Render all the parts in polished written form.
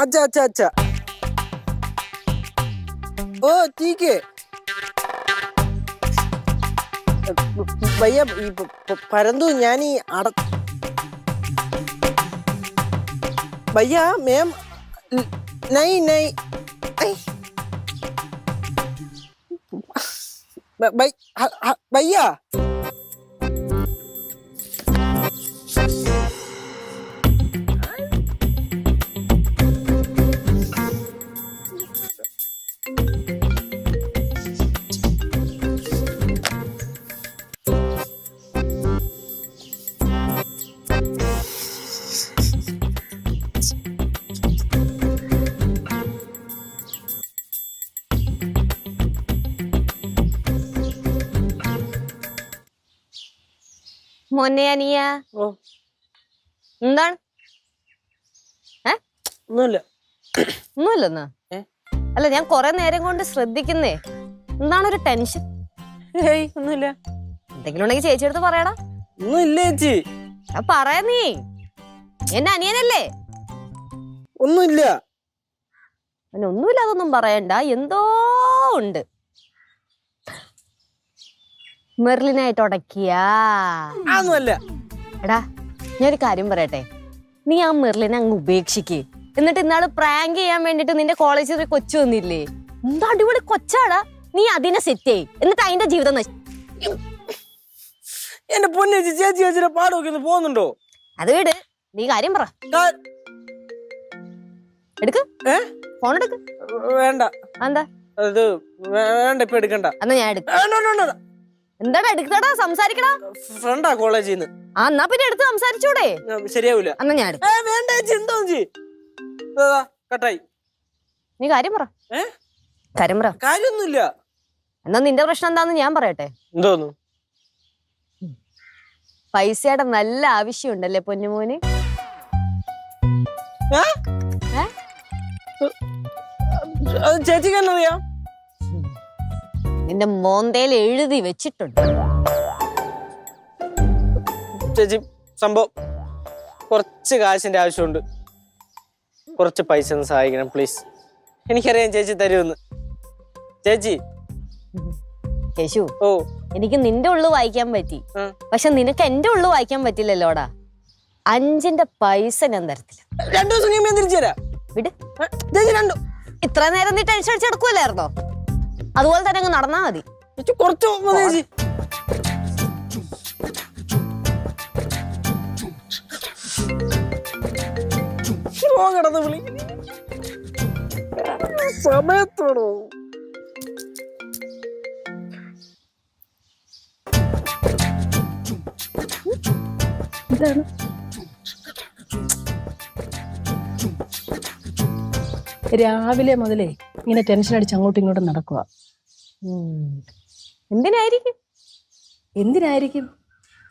अच्छा अच्छा अच्छा ओ ठीक है भैया परंतु ഞാൻ ഈ भैया मैम नहीं नहीं भैया മോനെ അനിയ എന്താണ് ഒന്നുമില്ലെന്ന് അല്ല ഞാൻ കൊറേ നേരം കൊണ്ട് ശ്രദ്ധിക്കുന്നേ എന്താണ് ഒരു ടെൻഷൻ ഒന്നുമില്ല എന്തെങ്കിലും ഉണ്ടെങ്കിൽ ചേച്ചി അടുത്ത് പറയടാ ഒന്നുമില്ല ചേച്ചി പറയാ നീ എന്റെ അനിയനല്ലേ ഒന്നുമില്ല ഒന്നുമില്ല അതൊന്നും പറയണ്ട എന്തോ ഉണ്ട് മെർലിനായിട്ട് ഉടക്കിയാന്നല്ല എടാ ഞാനൊരു കാര്യം പറയട്ടെ നീ ആ മെർലിനെ അങ്ങ് ഉപേക്ഷിക്ക് എന്നിട്ട് ഇന്നാള് പ്രാങ്ക് ചെയ്യാൻ വേണ്ടിട്ട് നിന്റെ കോളേജിൽ ഒരു കൊച്ചു വന്നില്ലേ എന്താ അടിപൊളി കൊച്ചാടാ നീ അതിനെ സെറ്റ് ചെയ് എന്നിട്ട് അതിന്റെ ജീവിതം എന്റെ പൊന്നെ ചേച്ചി ചേച്ചിയുടെ പാടൊക്കെ പോകുന്നുണ്ടോ അത് വീട് നീ കാര്യം പറ എടുക്ക് ഫോൺ എടുക്ക് വേണ്ട എന്താ അത് വേണ്ട ഇപ്പൊ എടുക്കണ്ട എന്നാ ഞാൻ എടുക്ക എന്താടാ എടുക്കടാ സംസാരിക്കടാ ഫ്രണ്ടാ കോളേജിൽ നിന്ന് എന്നാ പിന്നെ എടുത്ത് സംസാരിച്ചൂടെ ശരിയാവൂല എന്നാ ഞാൻ വേണ്ട എന്തോ കട്ടായി നീ കാര്യം പറ കാര്യം പറ കാര്യൊന്നുമില്ല എന്നാ നിന്റെ പ്രശ്നം എന്താന്ന് ഞാൻ പറയട്ടെ എന്തോന്നു പൈസയുടെ നല്ല ആവശ്യമുണ്ടല്ലേ പൊന്നുമോന് ചേച്ചിക്ക് എന്നറിയാം നിന്റെ മോന്തയിൽ എഴുതി വെച്ചിട്ടുണ്ട് ചേച്ചി സംഭവം കുറച്ച് കാശിന്റെ ആവശ്യമുണ്ട് കുറച്ച് പൈസ ഒന്ന് സഹായിക്കണം പ്ലീസ് എനിക്കറിയാം ചേച്ചി തരുമെന്ന് ചേച്ചി യേശു എനിക്ക് നിന്റെ ഉള്ളു വായിക്കാൻ പറ്റി പക്ഷെ നിനക്ക് എന്റെ ഉള്ളു വായിക്കാൻ പറ്റില്ലല്ലോടാ 5ന്റെ പൈസ ഞാൻ തരത്തില്ല 2 ദിവസം കഴിയുമ്പോൾ തിരിച്ചു തരാം വിട് ഇത്ര നേരം നീ ടെൻഷൻ അടിച്ചെടുക്കൂലായിരുന്നോ അതുപോലെ തന്നെ അങ്ങ് നടന്നാ മതി കുറച്ച് കിടന്ന് വിളി സമയത്തോടോ ഇതാണ് രാവിലെ മുതലേ ഇങ്ങനെ ടെൻഷൻ അടിച്ച് അങ്ങോട്ടും ഇങ്ങോട്ടും നടക്കുക എന്തിനായിരിക്കും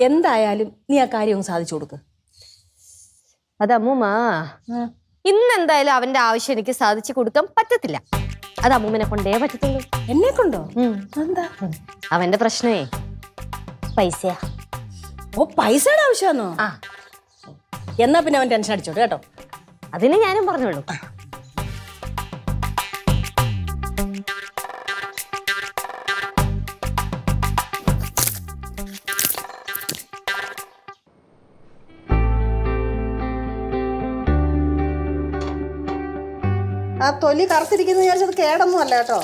എന്തായാലും നീ ആ കാര്യം ഒന്ന് സാധിച്ചു കൊടുക്ക് അതമ്മൂമ്മ ഇന്നെന്തായാലും അവന്റെ ആവശ്യം എനിക്ക് സാധിച്ചു കൊടുക്കാൻ പറ്റത്തില്ല അത് അമ്മൂമ്മനെ കൊണ്ടേ പറ്റത്തുള്ളൂ എന്നെ കൊണ്ടോ എന്താ അവന്റെ പ്രശ്നമേ പൈസയാ ഓ പൈസയുടെ ആവശ്യമാണോ എന്നാ പിന്നെ അവൻ ടെൻഷൻ അടിച്ചോട്ടെ കേട്ടോ അതിന് ഞാനും പറഞ്ഞോളൂ ആ തൊലി കറുത്തിരിക്കുന്ന വിചാരിച്ചത് കേടൊന്നും അല്ല കേട്ടോ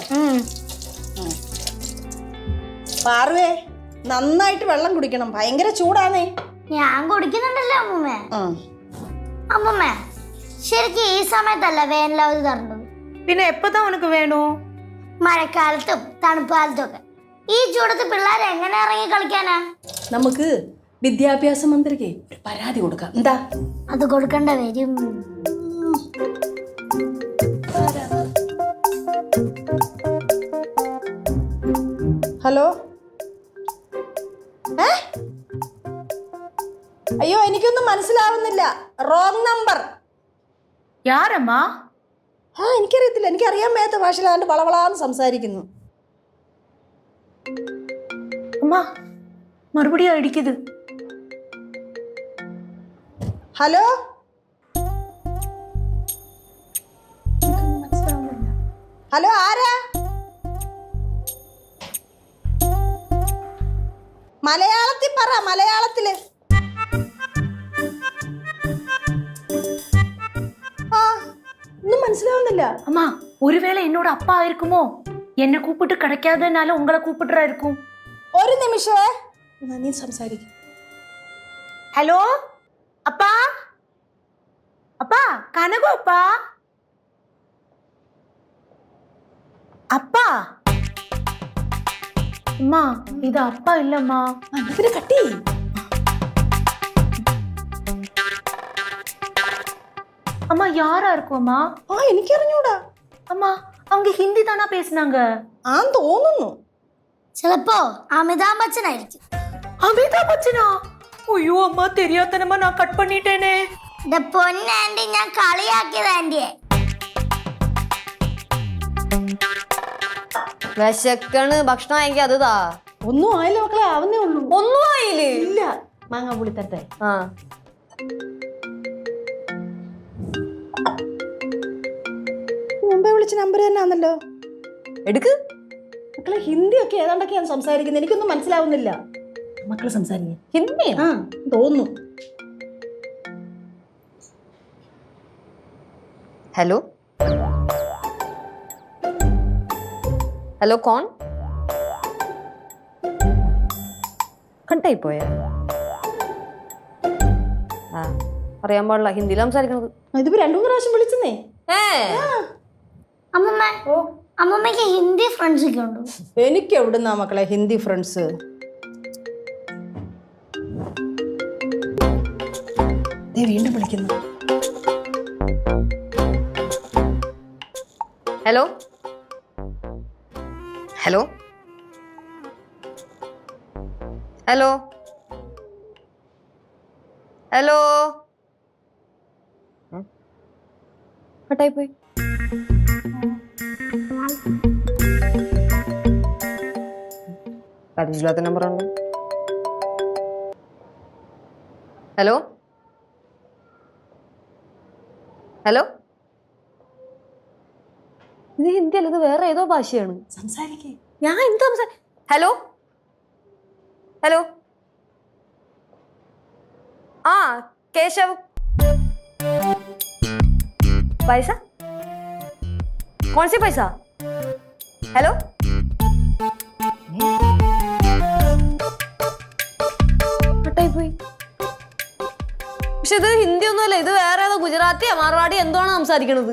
പാർവേ നന്നായിട്ട് വെള്ളം കുടിക്കണം ഭയങ്കര ചൂടാണേ ഞാൻ കുടിക്കുന്നുണ്ടല്ലോ അമ്മൂമ്മേ അമ്മൂമ്മേ ശരിക്കും ഈ സമയത്തല്ല വേനലവധി തരേണ്ടത് പിന്നെ എപ്പോഴാ ഉനക്ക് വേണോ മഴക്കാലത്തും തണുപ്പ് കാലത്തും ഒക്കെ ഈ ചൂടത്ത് പിള്ളേരെ എങ്ങനെ ഇറങ്ങി കളിക്കാനാ നമുക്ക് വിദ്യാഭ്യാസ മന്ത്രിക്ക് ഒരു പരാതി കൊടുക്കാം എന്താ അത് കൊടുക്കേണ്ട വരും ഹലോ അയ്യോ എനിക്കൊന്നും മനസ്സിലാവുന്നില്ല റോങ് നമ്പർ യാരമ്മ എനിക്കറിയത്തില്ല എനിക്കറിയാൻ മേത്ത ഭാഷയിലാണ്ട് വളവളാന്ന് സംസാരിക്കുന്നു അമ്മ മറുപടിയാ ഇടിക്കുന്നത് ഹലോ ഹലോ ആരാ? മലയാളത്തിൽ പറ, മലയാളത്തില്. ആ ഒന്നും മനസ്സിലാവുന്നില്ല. அம்மா ஒருவேளை என்னோட அப்பா இருக்குமோ? என்ன கூப்பிட்டு கிடைக்காதனால உங்களை கூப்பிடுறா இருக்கும். ഒരു നിമിഷമേ, നീ സംസാരിക്കും. ஹலோ அப்பா, அப்பா கனகு அப்பா, அப்பா. அம்மா இது அப்பா இல்லம்மா. ഇതിനെ കട്ടി. அம்மா யாரா இருக்கும்மா? ആ എനിക്കറിഞ്ഞൂടാ. அம்மா அவங்க ஹிந்தி தானா பேசுனாங்க? ആന്ന് തോന്നുന്നു. ചിലപ്പോ അമിതാഭ് ബച്ചൻ ആയിരിക്കും. அமிதாப் பச்சனா? ஐயோ அம்மா தெரியாதனமா நான் கட் பண்ணிட்டேனே. എന്റെ പൊന്നാൻറ്റി, ഞാൻ കളിയാക്കിയത് ആന്റിയെ. വിശക്കണ്, ഭക്ഷണം വാങ്ങിക്കാ അത് താ. ഒന്നും ആയില്ല മക്കളെ, ആവുന്നേ ഉള്ളൂ. ഒന്നും ആയില്ലേ? ഇല്ല, മാങ്ങാ പുളി തരട്ടെ. ആ മുമ്പേ വിളിച്ച നമ്പർ തന്നെ ആണല്ലോ. എടുക്ക്. മക്കളെ ഹിന്ദിയൊക്കെ ഏതാണ്ടൊക്കെയാണ് സംസാരിക്കുന്നത്, എനിക്കൊന്നും മനസ്സിലാവുന്നില്ല. മക്കള് സംസാരിക്കുക ഹിന്ദി. ആ തോന്നുന്നു. हेलो हेलो कौन? കട്ടായി പോയാ? ആ അറിയാൻ പാടില്ല, ഹിന്ദിയിൽ സംസാരിക്കണത്. ഇതിപ്പോ 2-3 പ്രാവശ്യം വിളിച്ചെന്നേ. അമ്മമ്മ, അമ്മമ്മക്ക് ഹിന്ദി ഫ്രണ്ട്സ് ഒക്കെ ഉണ്ടോ? എനിക്ക് എവിടുന്നാ മക്കളെ ഹിന്ദി ഫ്രണ്ട്സ്? വീണ്ടും വിളിക്കുന്നു. हेलो हेलो हेलो हेलो കട്ടായി പോയി. കടിച്ചില്ലാത്ത നമ്പറാണ്. ഹലോ ഹലോ, ഇത് ഹിന്ദി അല്ല, ഇത് വേറെ ഏതോ ഭാഷയാണ്. സംസാരിക്കേ. ഞാൻ എന്താ ഹലോ ഹലോ ആ കേശവ്, പൈസ कौन सी पैसा? हेलो കട്ടായി പോയി. പക്ഷെ ഇത് ഹിന്ദി ഒന്നുമല്ല, ഇത് വേറെ ഏതോ ഗുജറാത്തിയാ മാർവാടി എന്തോ ആണ് സംസാരിക്കണത്.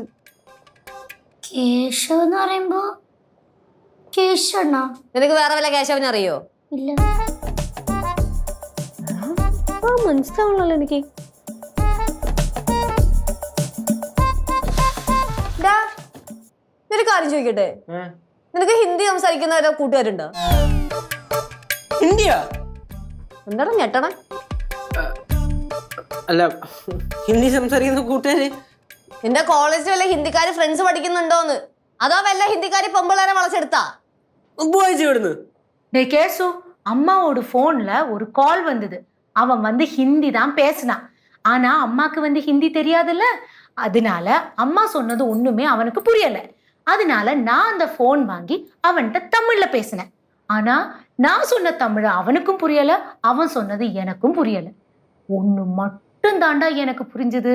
കേശവ് എന്ന് പറയുമ്പോ കേശവണ്ണോ? നിനക്ക് വേറെ വല്ല കേശവനെ അറിയോ? ഇല്ല. മനസ്സിലാവണല്ലോ എനിക്ക്. ഒരു കാര്യം ചോദിക്കട്ടെ, നിനക്ക് ഹിന്ദി സംസാരിക്കുന്ന ഓരോ കൂട്ടുകാരുണ്ടോ? ഹിന്ദിയാ? എന്താണ് ഞെട്ടണ? അല്ല, ഹിന്ദി സംസാരിക്കുന്ന കൂട്ടുകാര് നിന്റെ കോളേജിൽ വല്ല ഹിന്ദിക്കാര് ഫ്രണ്ട്സ് പഠിക്കുന്നുണ്ടോന്ന്, അതോ വല്ല ഹിന്ദിക്കാരി പൊമ്പിള്ളേരെ വളച്ചെടുത്താ? ഇവിടുന്ന് டே கேசு, அம்மாவோட போன்ல ஒரு கால் வந்தது. அவன் வந்து ஹிந்தி தான் பேசினான். ஆனா அம்மாக்கு வந்து ஹிந்தி தெரியாதுல்ல, அதனால அம்மா சொன்னது ஒண்ணுமே அவனுக்கு புரியல. அதனால நான் அந்த போன் வாங்கி அவன்கிட்ட தமிழ்ல பேசினேன். ஆனா நான் சொன்ன தமிழ் அவனுக்கும் புரியல, அவன் சொன்னது எனக்கும் புரியல. ஒண்ணு மட்டும் தாண்டா எனக்கு புரிஞ்சது,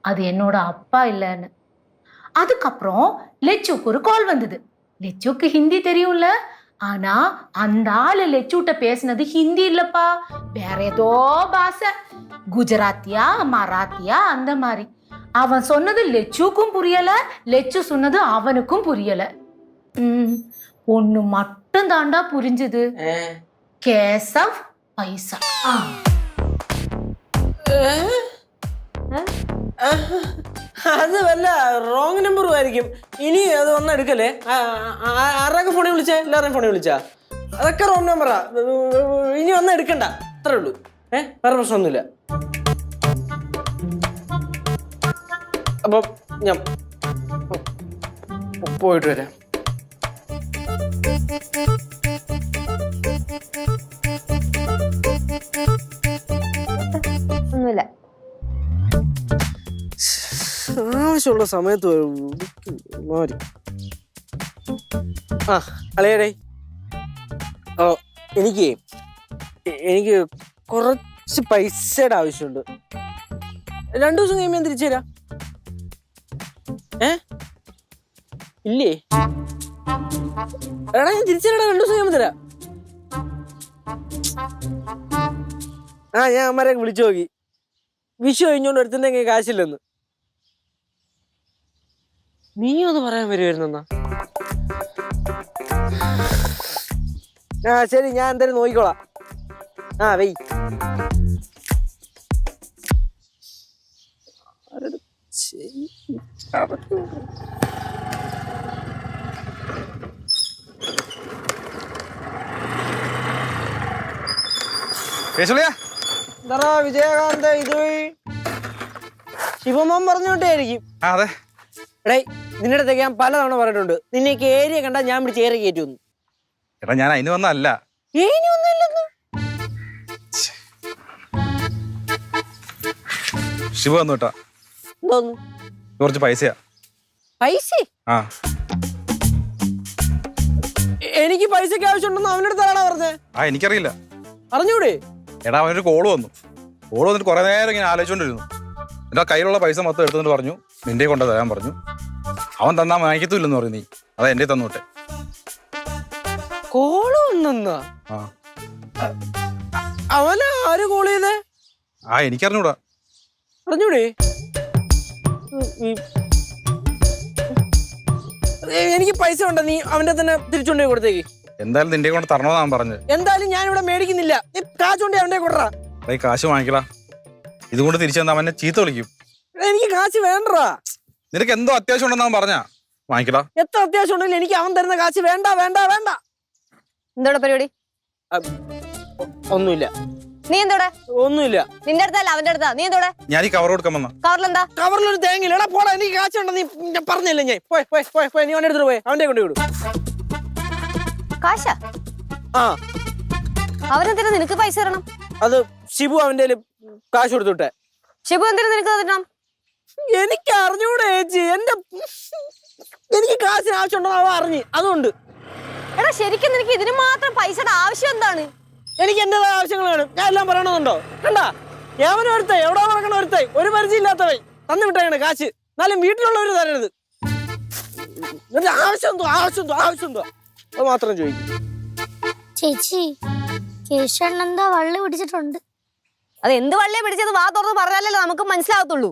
அது என்னோட அப்பா இல்லைன்னு. அதுக்கப்புறம் லெச்சுக்கு ஒரு கால் வந்தது. லெச்சுக்கு ஹிந்தி தெரியும்ல, ஆனா அந்த ஆளு லெச்சுட்ட பேசினது ஹிந்தி இல்லப்பா, வேற ஏதோ பாஷை, குஜராத்தியா மராத்தியா அந்த மாதிரி. அவன் சொன்னது லெச்சுக்கும் புரியல, லெச்சு சொன்னது அவனுக்கும் புரியல. ஒண்ணு மட்டும் தாண்டா புரிஞ்சது, கேசவ் பைசா. അത് വല്ല റോങ് നമ്പറും ആയിരിക്കും. ഇനി അത് വന്ന് എടുക്കല്ലേ. ആരുടെയൊക്കെ ഫോണിൽ വിളിച്ചാ? എല്ലാവരുടെയും ഫോണിൽ വിളിച്ചാ? അതൊക്കെ റോങ് നമ്പറാ. ഇനി വന്ന് എടുക്കണ്ട, അത്രേ ഉള്ളൂ. വേറെ പ്രശ്നമൊന്നുമില്ല. അപ്പം ഞാൻ പോയിട്ട് വരാം. ഒന്നുമില്ല. ആവശ്യമുള്ള സമയത്ത് മാറി. ആ അളിയടേ, ഓ എനിക്ക് കുറച്ച് പൈസയുടെ ആവശ്യമുണ്ട്. 2 ദിവസം കഴിയുമ്പോൾ ഞാൻ തിരിച്ചു തരാം. ഇല്ലേ? എടാ ഞാൻ തിരിച്ചു തരാം, 2 ദിവസം കഴിയുമ്പോൾ തരാം. ഞാൻ അമ്മമാരെയൊക്കെ വിളിച്ചു നോക്കി. വിഷു കഴിഞ്ഞോണ്ട് എടുത്തിന്റെ കാശില്ലെന്ന്. നീ ഒന്ന് പറയാൻ വരുമായിരുന്നെന്നാ? ശരി, ഞാൻ എന്തായാലും നോക്കിക്കോളാം. വെയ്. വിജയകാന്ത ഇത് ശിവമോൻ പറഞ്ഞോട്ടായിരിക്കും. അതെ. എടേ, നിന്റെ അടുത്തേക്ക് ഞാൻ പലതവണ പറഞ്ഞിട്ടുണ്ട്, നിന്നേക്ക് ഏരിയ കണ്ടാ ഞാൻ പിടിച്ച് ഏറി കയറ്റുന്നു. എടാ ഞാൻ അതിന് വന്നല്ല. ശിവ വന്നു കേട്ടാ. എന്തോന്നു? കുറച്ച് പൈസയാ. പൈസ? എനിക്ക് പൈസക്ക് ആവശ്യമുണ്ടെന്ന് അവന്റെ അടുത്താണോ പറഞ്ഞേ? എനിക്കറിയില്ല. അറിഞ്ഞൂടെ? എടാ അവനൊരു കോള് വന്നു. കോള് വന്നിട്ട് കുറെ നേരം ഇങ്ങനെ ആലോചിച്ചോണ്ടിരുന്നു. എന്റെ കയ്യിലുള്ള പൈസ മൊത്തം എടുത്തെന്ന് പറഞ്ഞു, നിന്റെ കൊണ്ട് തരാൻ പറഞ്ഞു. അവൻ തന്നാ വാങ്ങിക്കത്തില്ലെന്ന് പറഞ്ഞു. നീ അതാ എന്റെ തന്നോട്ടെ. കോള് വന്നെന്നാ? അവനാ ആര് കോള് ചെയ്തേ? എനിക്കറിഞ്ഞൂടാ. അറിഞ്ഞൂടെ? എനിക്ക് പൈസ ഉണ്ട, നീ അവന്റെ തന്നെ തിരിച്ചുകൊണ്ടേ കൊടുത്തേക്ക്. എന്തായാലും നിന്റെ കൊണ്ട് തരണമെന്നാ അവൻ പറഞ്ഞത്. എന്തായാലും ഞാൻ ഇവിടെ മേടിക്കുന്നില്ല. നീ കാശുകൊണ്ടേ അവന്റെ കൊടുറാ. കാശ് വാങ്ങിക്കടാ. ഇതുകൊണ്ട് തിരിച്ചു തന്നാ അവനെ ചീത്ത വിളിക്കും. എനിക്ക് കാശ് വേണ്ടടാ. നിനക്ക് എന്തോ അത്യാവശ്യം ഉണ്ടെന്ന് അവൻ പറഞ്ഞാ വാങ്ങിക്കടാ. എത്ര അത്യാവശ്യം ഉണ്ടെങ്കിലും എനിക്ക് അവൻ തരുന്ന കാശ് വേണ്ട വേണ്ട വേണ്ട. എന്തോടെ പരിപാടി? ഒന്നുമില്ല. നീ എന്തോടെ? ഒന്നുമില്ല. നിന്റെ അടുത്തല്ല അവന്റെ അടുത്താ. നീ എന്തോടെ? ഞാൻ ഈ കവർ കൊടുക്കാൻ വന്ന. കവറിലെന്താ? കവറിലൊരു തേങ്ങയില്ല. എടാ പോടാ, എനിക്ക് കാശുണ്ടോ നീ പറഞ്ഞില്ലേ? ഞാൻ പോയി പോയി പോയി പോയി നീ അവന്റെ അടുത്ത് പോയി അവന്റെ കൊണ്ട് വിടും. കാശാ? അവനെന്തിനാ നിനക്ക് പൈസ തരണം? അത് ഷിബു അവന്റെ കാശ് കൊടുത്തുട്ടെ. ഷിബു എന്തിനാ നിനക്ക് തരണം? എനിക്ക് അറിഞ്ഞൂടെ ചേച്ചി. എനിക്ക് കാശിന് ആവശ്യമുണ്ടോ അവ അറിഞ്ഞ്, അതുകൊണ്ട്. എടാ ശരിക്കും നിനക്ക് ഇതിന് മാത്രം പൈസയുടെ ആവശ്യം എന്താണ്? എനിക്ക് എന്റേതായ ആവശ്യങ്ങൾ വേണം. ഞാൻ എല്ലാം പറയണമെന്നുണ്ടോ? കണ്ടാ യാവനും ഒരുത്തായി, എവിടെ നടക്കണ ഒരുത്തായി, ഒരു പരിചയം ഇല്ലാത്തവයි തന്നു വിട്ടേക്കണേ കാശ്. എന്നാലും വീട്ടിലുള്ളവര് തരരുത്. ആവശ്യം എന്തോ ആവശ്യം എന്തോ അത് മാത്രം ചോദിക്കും. ചേച്ചി, കേശവൻ എന്താ വള്ളി പിടിച്ചിട്ടുണ്ട്. അത് എന്ത് വള്ളിയെ പിടിച്ചത് വാ തുറന്ന് പറഞ്ഞാലല്ലേ നമുക്ക് മനസ്സിലാകത്തുള്ളൂ.